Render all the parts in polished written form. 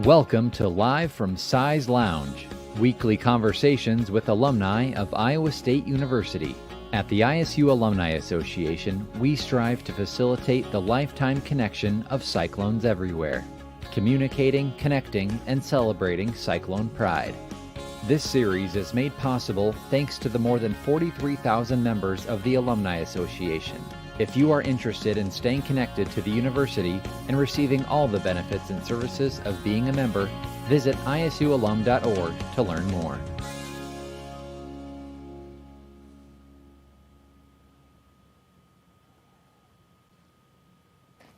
Welcome to Live from Size Lounge, weekly conversations with alumni of Iowa State University. At the ISU Alumni Association, we strive to facilitate the lifetime connection of Cyclones everywhere, communicating, connecting, and celebrating Cyclone pride. This series is made possible thanks to the more than 43,000 members of the Alumni Association. If you are interested in staying connected to the university and receiving all the benefits and services of being a member, visit isualum.org to learn more.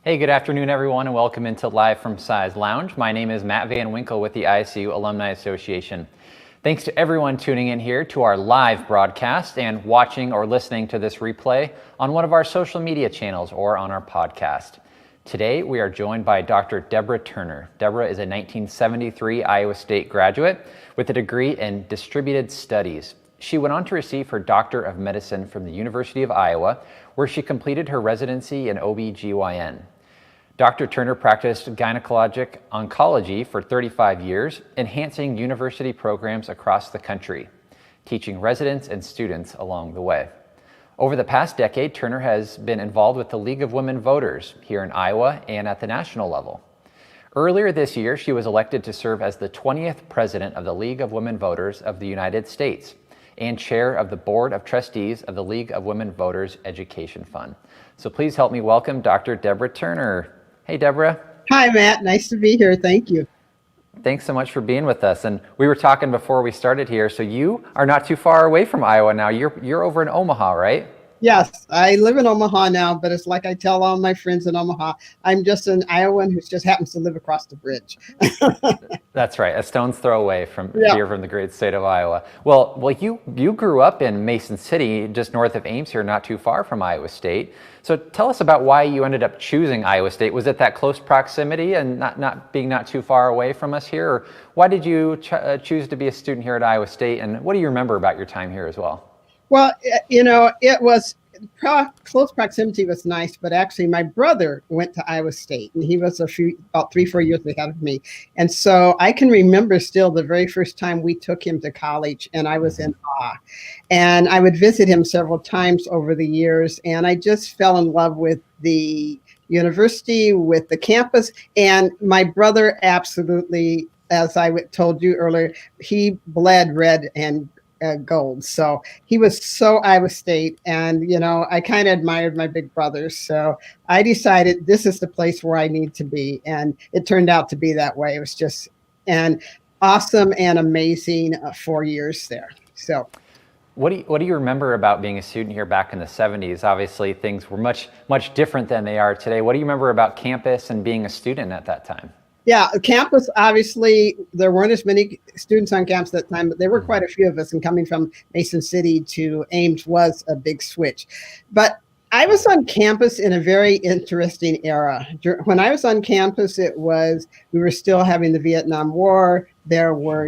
Hey, good afternoon, everyone, and welcome into Live from Size Lounge. My name is Matt Van Winkle with the ISU Alumni Association. Thanks to everyone tuning in here to our live broadcast and watching or listening to this replay on one of our social media channels or on our podcast. Today, we are joined by Dr. Deborah Turner. Deborah is a 1973 Iowa State graduate with a degree in distributed studies. She went on to receive her Doctor of Medicine from the University of Iowa, where she completed her residency in OB/GYN. Dr. Turner practiced gynecologic oncology for 35 years, enhancing university programs across the country, teaching residents and students along the way. Over the past decade, Turner has been involved with the League of Women Voters here in Iowa and at the national level. Earlier this year, she was elected to serve as the 20th president of the League of Women Voters of the United States and chair of the Board of Trustees of the League of Women Voters Education Fund. So please help me welcome Dr. Deborah Turner. Hey, Deborah. Hi, Matt. Nice to be here. Thank you. Thanks so much for being with us. And we were talking before we started here, so you are not too far away from Iowa now. You're over in Omaha, right? Yes, I live in Omaha now, but it's like I tell all my friends in Omaha, I'm just an Iowan who just happens to live across the bridge. That's right, a stone's throw away from here from the great state of Iowa. Well, you grew up in Mason City, just north of Ames here, not too far from Iowa State. So tell us about why you ended up choosing Iowa State. Was it that close proximity and not being too far away from us here? Or why did you choose to be a student here at Iowa State? And what do you remember about your time here as well? Well, it was close proximity was nice, but actually my brother went to Iowa State and he was about 3-4 years ahead of me. And so I can remember still the very first time we took him to college and I was in awe. And I would visit him several times over the years and I just fell in love with the university, with the campus. And my brother absolutely, as I told you earlier, he bled red and gold. So he was so Iowa State. And, I kind of admired my big brothers. So I decided this is the place where I need to be. And it turned out to be that way. It was just an awesome and amazing 4 years there. So what do you remember about being a student here back in the 70s? Obviously, things were much different than they are today. What do you remember about campus and being a student at that time? Yeah, campus, obviously, there weren't as many students on campus at that time, but there were quite a few of us, and coming from Mason City to Ames was a big switch. But I was on campus in a very interesting era. When I was on campus, we were still having the Vietnam War. There were,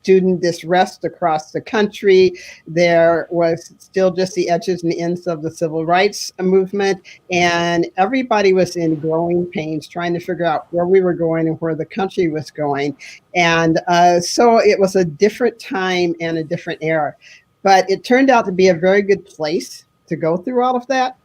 student distress across the country. There was still just the edges and ends of the civil rights movement. And everybody was in growing pains trying to figure out where we were going and where the country was going. And so it was a different time and a different era. But it turned out to be a very good place to go through all of that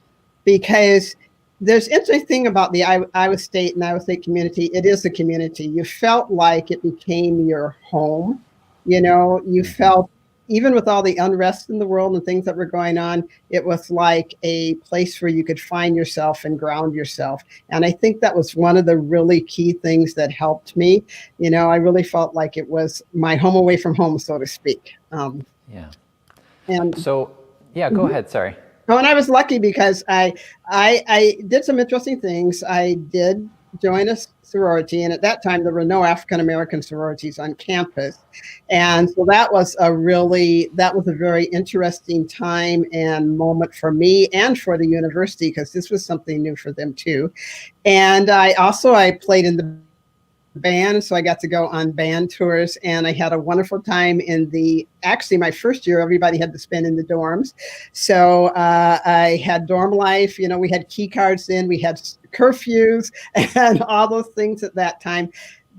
because there's an interesting thing about the Iowa State and Iowa State community. It is a community. You felt like it became your home. You felt, even with all the unrest in the world and things that were going on, it was like a place where you could find yourself and ground yourself. And I think that was one of the really key things that helped me. I really felt like it was my home away from home, so to speak. Yeah. And so, go ahead. Sorry. Oh, and I was lucky because I did some interesting things. I did join a sorority, and at that time there were no African-American sororities on campus, and so that was a very interesting time and moment for me and for the university because this was something new for them too. And I played in the band, so I got to go on band tours, and I had a wonderful time actually my first year everybody had to spend in the dorms, so I had dorm life. We had key cards, we had curfews and all those things at that time.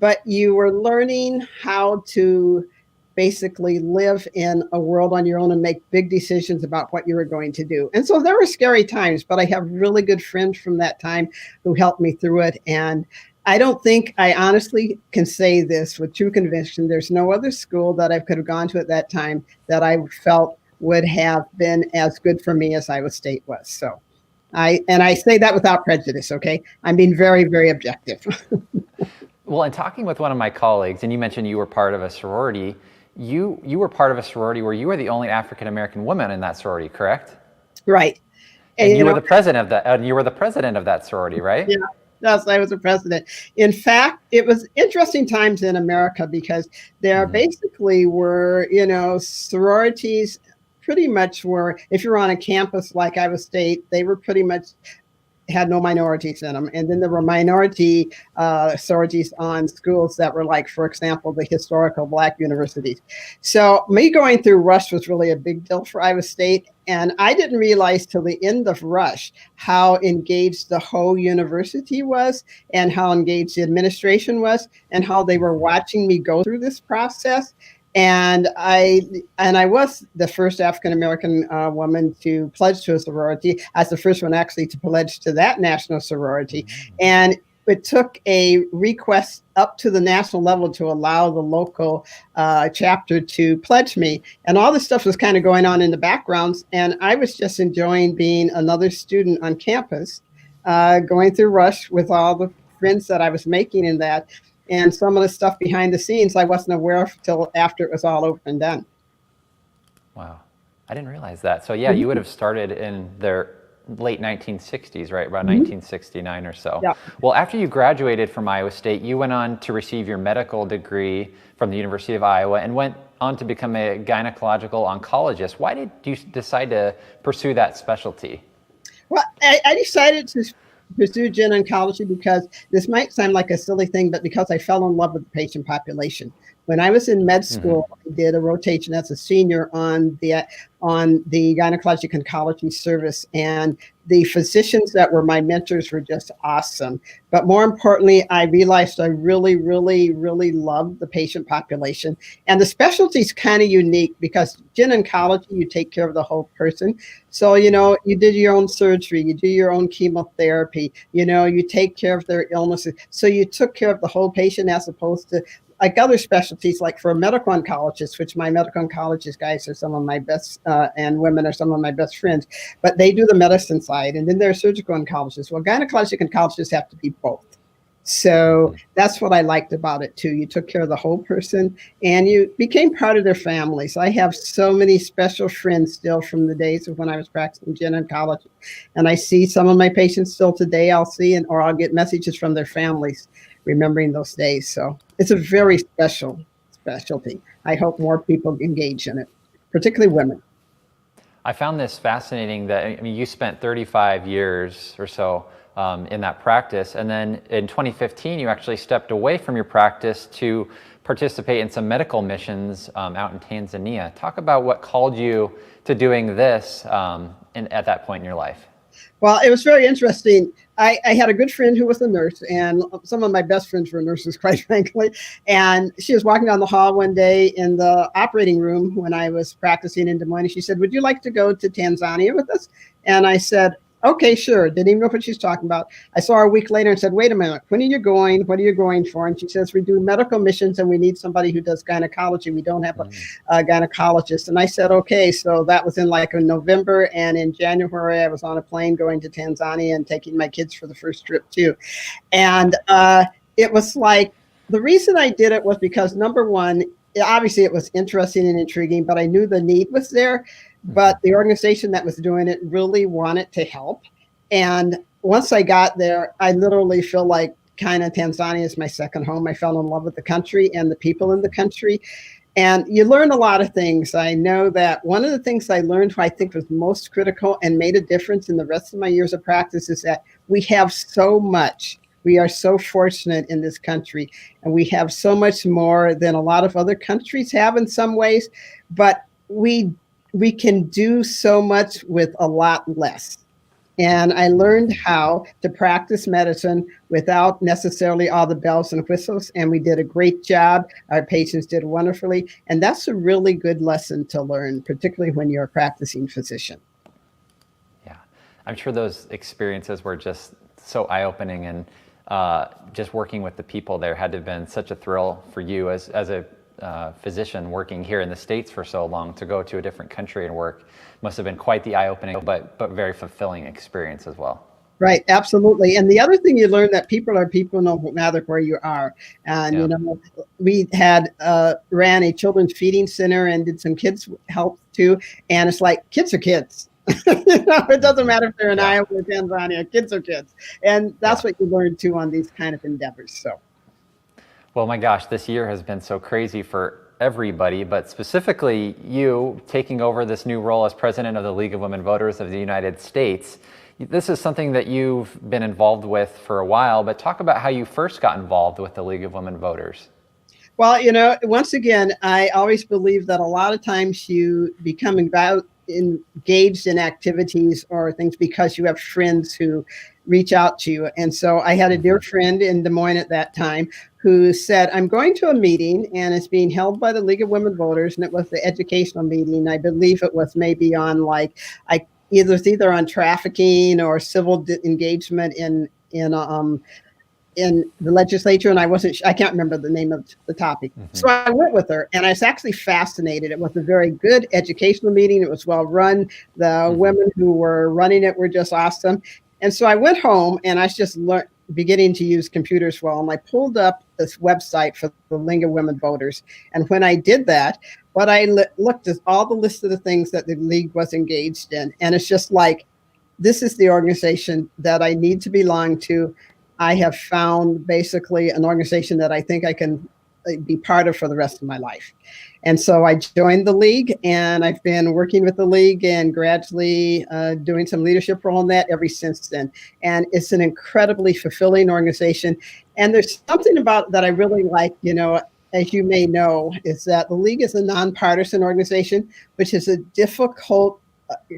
but you were learning how to basically live in a world on your own and make big decisions about what you were going to do. And so there were scary times, but I have really good friends from that time who helped me through it. And I don't think I honestly can say this with true conviction. There's no other school that I could have gone to at that time that I felt would have been as good for me as Iowa State was. So I say that without prejudice, okay? I'm being very, very objective. Well, in talking with one of my colleagues, and you mentioned you were part of a sorority, you were part of a sorority where you were the only African-American woman in that sorority, correct? Right. And you were the president of that, and you were the president of that sorority, right? Yeah. Yes, I was a president. In fact, it was interesting times in America because there basically were, sororities pretty much were, if you're on a campus like Iowa State, they were pretty much had no minorities in them. And then there were minority sororities on schools that were like, for example, the historical Black universities. So me going through Rush was really a big deal for Iowa State. And I didn't realize till the end of Rush how engaged the whole university was and how engaged the administration was and how they were watching me go through this process. And I was the first African-American woman to pledge to a sorority. I was the first one actually to pledge to that national sorority. And it took a request up to the national level to allow the local chapter to pledge me. And all this stuff was kind of going on in the backgrounds. And I was just enjoying being another student on campus, going through Rush with all the friends that I was making in that. And some of the stuff behind the scenes I wasn't aware of till after it was all over and done. Wow. I didn't realize that. So yeah, you would have started in their late 1960s, right? About 1969 or so. Yeah. Well, after you graduated from Iowa State, you went on to receive your medical degree from the University of Iowa and went on to become a gynecological oncologist. Why did you decide to pursue that specialty? Well, I decided to pursue gyn oncology because this might sound like a silly thing, but because I fell in love with the patient population. When I was in med school, I did a rotation as a senior on the gynecologic oncology service, and the physicians that were my mentors were just awesome. But more importantly, I realized I really, really, really loved the patient population. And the specialty is kind of unique because gyn oncology, you take care of the whole person. So, you did your own surgery, you do your own chemotherapy, you take care of their illnesses. So you took care of the whole patient as opposed to like other specialties, like for a medical oncologist, which my medical oncologist guys are some of my best, and women are some of my best friends, but they do the medicine side. And then there are surgical oncologists. Well, gynecologic oncologists have to be both. So that's what I liked about it too. You took care of the whole person and you became part of their families. I have so many special friends still from the days of when I was practicing gyn oncology. And I see some of my patients still today or I'll get messages from their families remembering those days. So it's a very special specialty. I hope more people engage in it, particularly women. I found this fascinating that, you spent 35 years or so in that practice. And then in 2015, you actually stepped away from your practice to participate in some medical missions out in Tanzania. Talk about what called you to doing this at that point in your life. Well, it was very interesting. I had a good friend who was a nurse, and some of my best friends were nurses, quite frankly. And she was walking down the hall one day in the operating room when I was practicing in Des Moines. She said, "Would you like to go to Tanzania with us?" And I said, "Okay, sure." Didn't even know what she's talking about. I saw her a week later and said, "Wait a minute, when are you going? What are you going for?" And she says, "We do medical missions and we need somebody who does gynecology. We don't have a gynecologist." And I said, "Okay." So that was in November. And in January, I was on a plane going to Tanzania and taking my kids for the first trip too. And it was like, the reason I did it was because number one, obviously it was interesting and intriguing, but I knew the need was there. But the organization that was doing it really wanted to help. And once I got there, I literally feel like kind of Tanzania is my second home. I fell in love with the country and the people in the country. And you learn a lot of things. I know that one of the things I learned, what I think was most critical and made a difference in the rest of my years of practice, is that we have so much. We are so fortunate in this country, and we have so much more than a lot of other countries have in some ways. But we can do so much with a lot less. And I learned how to practice medicine without necessarily all the bells and whistles. And we did a great job. Our patients did wonderfully. And that's a really good lesson to learn, particularly when you're a practicing physician. Yeah, I'm sure those experiences were just so eye-opening, and just working with the people there had to have been such a thrill for you as a physician working here in the States for so long. To go to a different country and work must have been quite the eye-opening, but very fulfilling experience as well. Right, absolutely. And the other thing you learn that people are people no matter where you are. And, Yeah. you know, we had ran a children's feeding center and did some kids help too. And it's like, kids are kids. You know, it doesn't matter if they're in Iowa or Tanzania, kids are kids. And that's what you learn too on these kind of endeavors. So. Well, my gosh, this year has been so crazy for everybody, but specifically you taking over this new role as president of the League of Women Voters of the United States. This is something that you've been involved with for a while, but talk about how you first got involved with the League of Women Voters. Well, you know, once again, I always believe that a lot of times you become engaged in activities or things because you have friends who reach out to you. And so I had a dear friend in Des Moines at that time who said, I'm going to a meeting and it's being held by the League of Women Voters. And it was the educational meeting. I believe it was maybe on either on trafficking or civil engagement in the legislature, and I can't remember the name of the topic. So I went with her, and I was actually fascinated. It was a very good educational meeting. It was well run. The women who were running it were just awesome. And so I went home, and I was just beginning to use computers well, and I pulled up this website for the League of Women Voters. And when I did that, what I looked at all the list of the things that the League was engaged in, and it's just like, this is the organization that I need to belong to. I have found basically an organization that I think I can be part of for the rest of my life. And so I joined the League, and I've been working with the League and gradually doing some leadership role in that ever since then. And it's an incredibly fulfilling organization. And there's something about that I really like, you know, as you may know, is that the League is a nonpartisan organization, which is a difficult,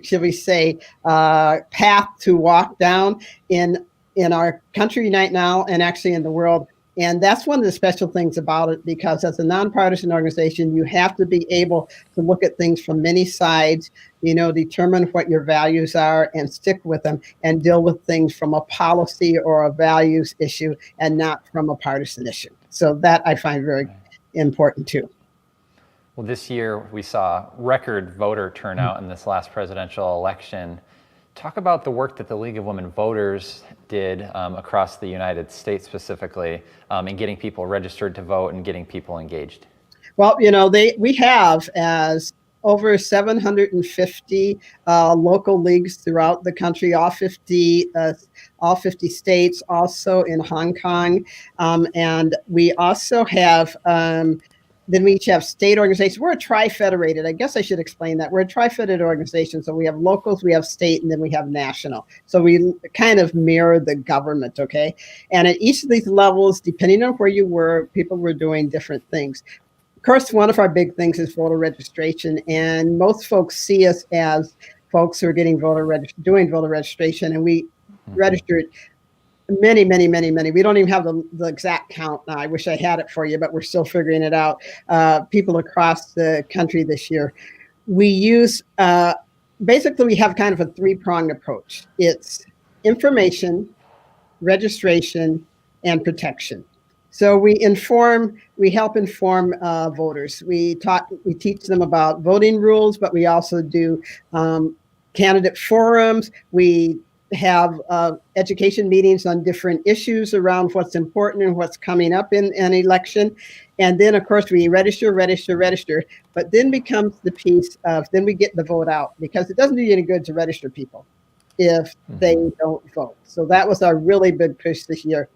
shall we say, path to walk down in our country right now and actually in the world. And that's one of the special things about it, because as a nonpartisan organization, you have to be able to look at things from many sides, you know, determine what your values are and stick with them and deal with things from a policy or a values issue and not from a partisan issue. So that I find very important too. Well, this year we saw record voter turnout in this last presidential election. Talk about the work that the League of Women Voters did across the United States specifically in getting people registered to vote and getting people engaged. Well, you know, we have as over 750 local leagues throughout the country, all 50 states, also in Hong Kong. And we also have then we each have state organizations. We're a tri-federated. I guess I should explain that. We're a tri-federated organization. So we have locals, we have state, and then we have national. So we kind of mirror the government, okay? And at each of these levels, depending on where you were, people were doing different things. Of course, one of our big things is voter registration. And most folks see us as folks who are getting doing voter registration. And we registered many. We don't even have the exact count now. I wish I had it for you, but we're still figuring it out. People across the country this year. We use, basically we have kind of a three-pronged approach. It's information, registration, and protection. So we help inform voters. We teach them about voting rules, but we also do candidate forums. We have education meetings on different issues around what's important and what's coming up in an election. And then, of course, we register, but then becomes the piece of, then we get the vote out, because it doesn't do you any good to register people if they don't vote. So that was our really big push this year.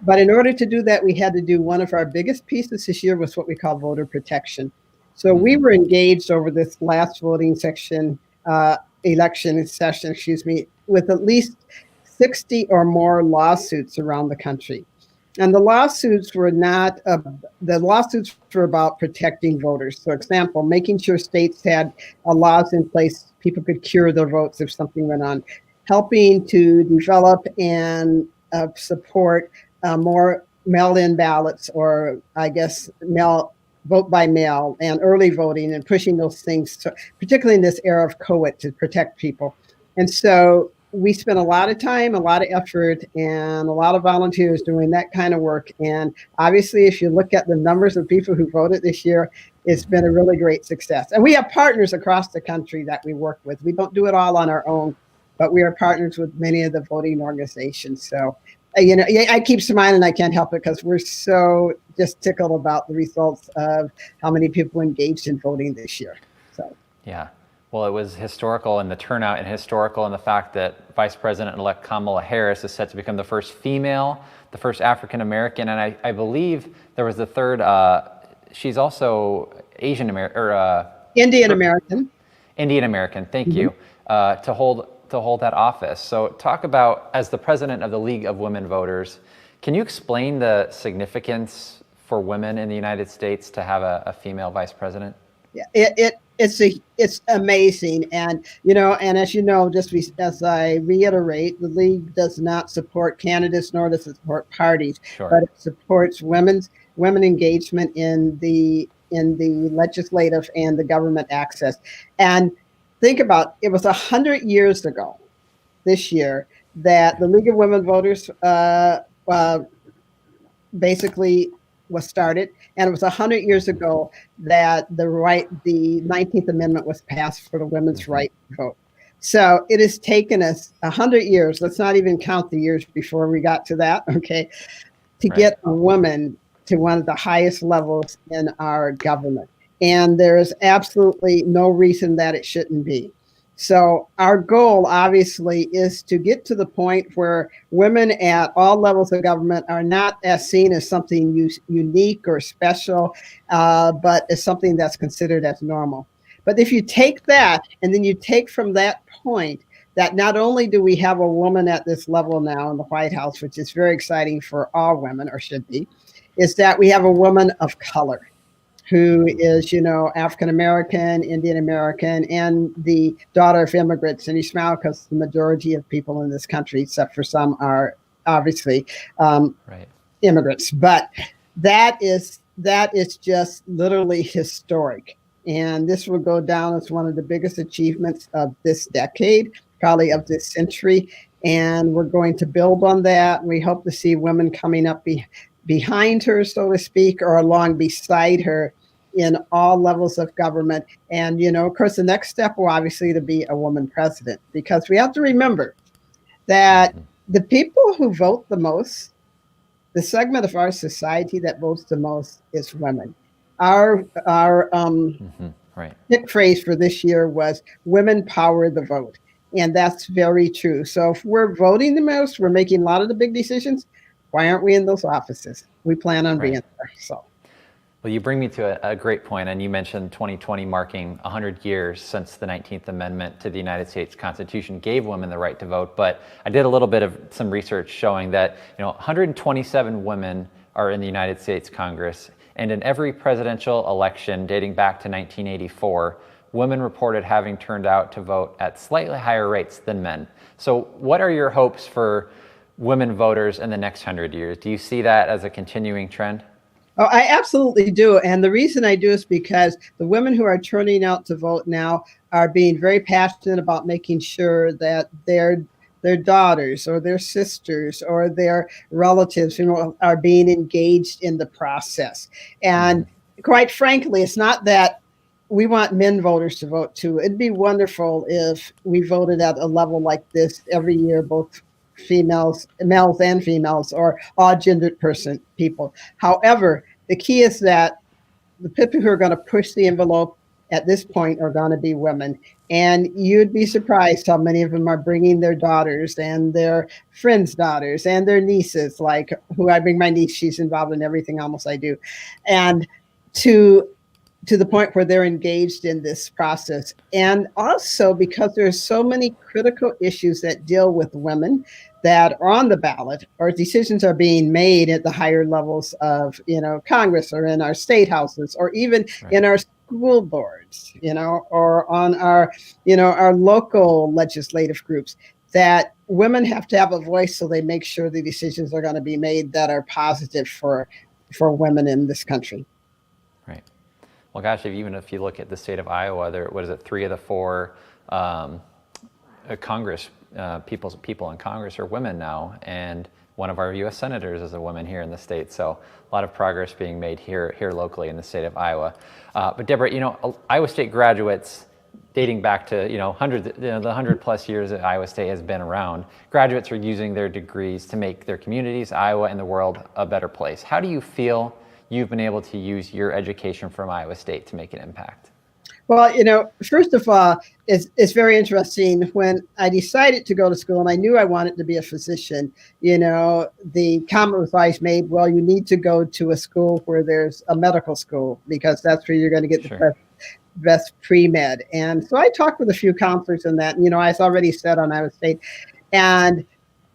But in order to do that, we had to do one of our biggest pieces this year was what we call voter protection. So we were engaged over this last voting election session, with at least 60 or more lawsuits around the country. And the lawsuits were about protecting voters. For example, making sure states had laws in place, people could cure their votes if something went on. helping to develop and support more mail-in ballots, or I guess vote by mail and early voting, and pushing those things, particularly in this era of COVID, to protect people. And so we spent a lot of time, a lot of effort, and a lot of volunteers doing that kind of work. And obviously, if you look at the numbers of people who voted this year, it's been a really great success. And we have partners across the country that we work with. We don't do it all on our own, but we are partners with many of the voting organizations. So I keep smiling. I can't help it, because we're so just tickled about the results of how many people engaged in voting this year. So yeah, well, it was historical in the turnout, and historical in the fact that Vice President-elect Kamala Harris is set to become the first female, the first African American, and I believe there was the third. She's also Asian American or Indian American. Indian American. Thank you to hold that office. So talk about, as the president of the League of Women Voters, can you explain the significance for women in the United States to have a female vice president? Yeah, it's amazing. And, and as you know, just as I reiterate, the League does not support candidates, nor does it support parties, but it supports women engagement in the legislative and the government access. And think about, it was 100 years ago this year that the League of Women Voters basically was started. And it was 100 years ago that the 19th Amendment was passed for the women's right to vote. So it has taken us 100 years. Let's not even count the years before we got to that, okay, to get a woman to one of the highest levels in our government. And there is absolutely no reason that it shouldn't be. So our goal, obviously, is to get to the point where women at all levels of government are not as seen as something unique or special, but as something that's considered as normal. But if you take that, and then you take from that point that not only do we have a woman at this level now in the White House, which is very exciting for all women, or should be, is that we have a woman of color who is, African American, Indian American, and the daughter of immigrants. And you smile because the majority of people in this country, except for some, are obviously immigrants. But that is just literally historic. And this will go down as one of the biggest achievements of this decade, probably of this century. And we're going to build on that. We hope to see women coming up behind her, so to speak, or along beside her in all levels of government. And, of course, the next step will obviously to be a woman president, because we have to remember that the people who vote the most, the segment of our society that votes the most, is women. Our hit phrase for this year was "Women Power the Vote." And that's very true. So if we're voting the most, we're making a lot of the big decisions. Why aren't we in those offices? We plan on being there. So, well, you bring me to a great point, and you mentioned 2020 marking 100 years since the 19th Amendment to the United States Constitution gave women the right to vote. But I did a little bit of some research showing that 127 women are in the United States Congress, and in every presidential election dating back to 1984, women reported having turned out to vote at slightly higher rates than men. So what are your hopes for women voters in the next 100 years? Do you see that as a continuing trend? Oh, I absolutely do. And the reason I do is because the women who are turning out to vote now are being very passionate about making sure that their daughters or their sisters or their relatives, are being engaged in the process. And quite frankly, it's not that we want men voters to vote too. It'd be wonderful if we voted at a level like this every year, both males and females, or all gendered people. However, the key is that the people who are going to push the envelope at this point are going to be women. And you'd be surprised how many of them are bringing their daughters and their friends' daughters and their nieces, like who I bring my niece, she's involved in everything almost I do. And to the point where they're engaged in this process. And also because there's so many critical issues that deal with women that are on the ballot, or decisions are being made at the higher levels of, Congress, or in our state houses, or even in our school boards, or on our, our local legislative groups. that women have to have a voice, so they make sure the decisions are going to be made that are positive for women in this country. Right. Well, gosh, even if you look at the state of Iowa, there, what is it, 3 of the 4 Congress people in Congress are women now, and one of our U.S. senators is a woman here in the state. So a lot of progress being made here locally in the state of Iowa. But Deborah, Iowa State graduates, dating back to the 100+ years that Iowa State has been around, graduates are using their degrees to make their communities, Iowa, and the world a better place. How do you feel you've been able to use your education from Iowa State to make an impact? Well, first of all, it's very interesting. When I decided to go to school and I knew I wanted to be a physician, the comment was always made, well, you need to go to a school where there's a medical school, because that's where you're going to get the best pre-med. And so I talked with a few counselors on that. I was already set on Iowa State. And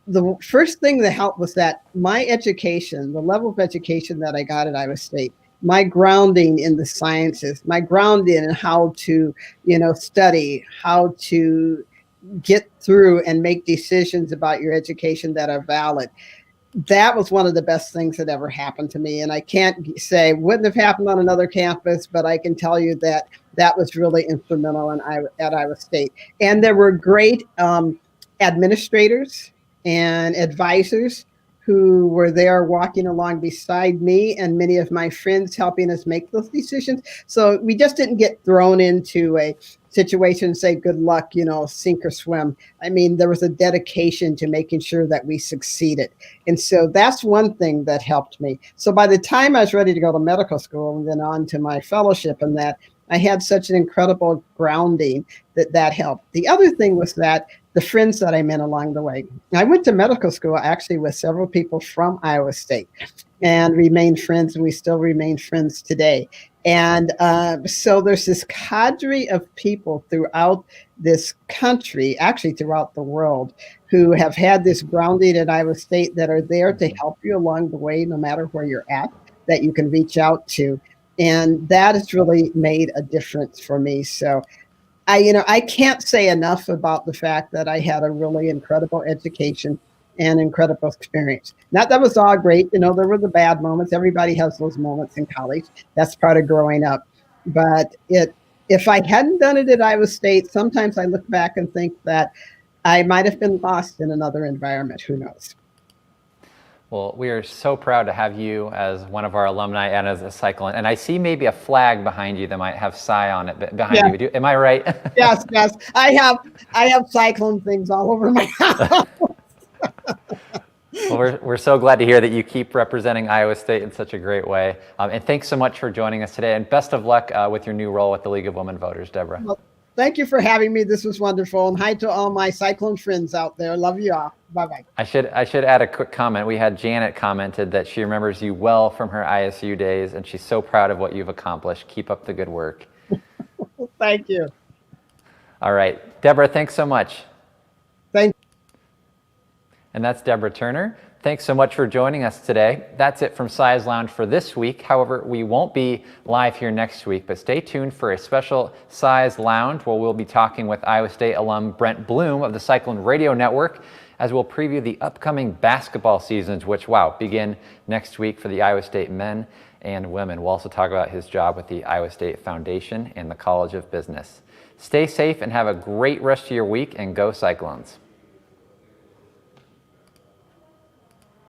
the first thing that helped was that my education, the level of education that I got at Iowa State, my grounding in the sciences, my grounding in how to, study, how to get through and make decisions about your education that are valid. That was one of the best things that ever happened to me. And I can't say wouldn't have happened on another campus, but I can tell you that that was really instrumental at Iowa State. And there were great administrators and advisors who were there walking along beside me and many of my friends, helping us make those decisions. So we just didn't get thrown into a situation and say, good luck, sink or swim. I mean, there was a dedication to making sure that we succeeded. And so that's one thing that helped me. So by the time I was ready to go to medical school and then on to my fellowship and that, I had such an incredible grounding that helped. The other thing was that the friends that I met along the way. I went to medical school actually with several people from Iowa State and remained friends, and we still remain friends today. And so there's this cadre of people throughout this country, actually throughout the world, who have had this grounding at Iowa State that are there to help you along the way, no matter where you're at, that you can reach out to. And that has really made a difference for me. So I can't say enough about the fact that I had a really incredible education and incredible experience. Not that was all great. There were the bad moments. Everybody has those moments in college. That's part of growing up. But if I hadn't done it at Iowa State, sometimes I look back and think that I might have been lost in another environment. Who knows? Well, we are so proud to have you as one of our alumni and as a cyclist. And I see maybe a flag behind you that might have Cy on it behind you. Am I right? Yes. I have cyclone things all over my house. Well, we're so glad to hear that you keep representing Iowa State in such a great way. And thanks so much for joining us today. And best of luck with your new role with the League of Women Voters, Deborah. Well, thank you for having me. This was wonderful. And hi to all my cyclone friends out there. Love you all. Bye-bye. I should add a quick comment. We had Janet commented that she remembers you well from her ISU days, and she's so proud of what you've accomplished. Keep up the good work. Thank you. All right. Deborah, thanks so much. Thank you. And that's Deborah Turner. Thanks so much for joining us today. That's it from Cy's Lounge for this week. However, we won't be live here next week, but stay tuned for a special Cy's Lounge where we'll be talking with Iowa State alum Brent Bloom of the Cyclone Radio Network, as we'll preview the upcoming basketball seasons, which, begin next week for the Iowa State men and women. We'll also talk about his job with the Iowa State Foundation and the College of Business. Stay safe and have a great rest of your week, and go Cyclones.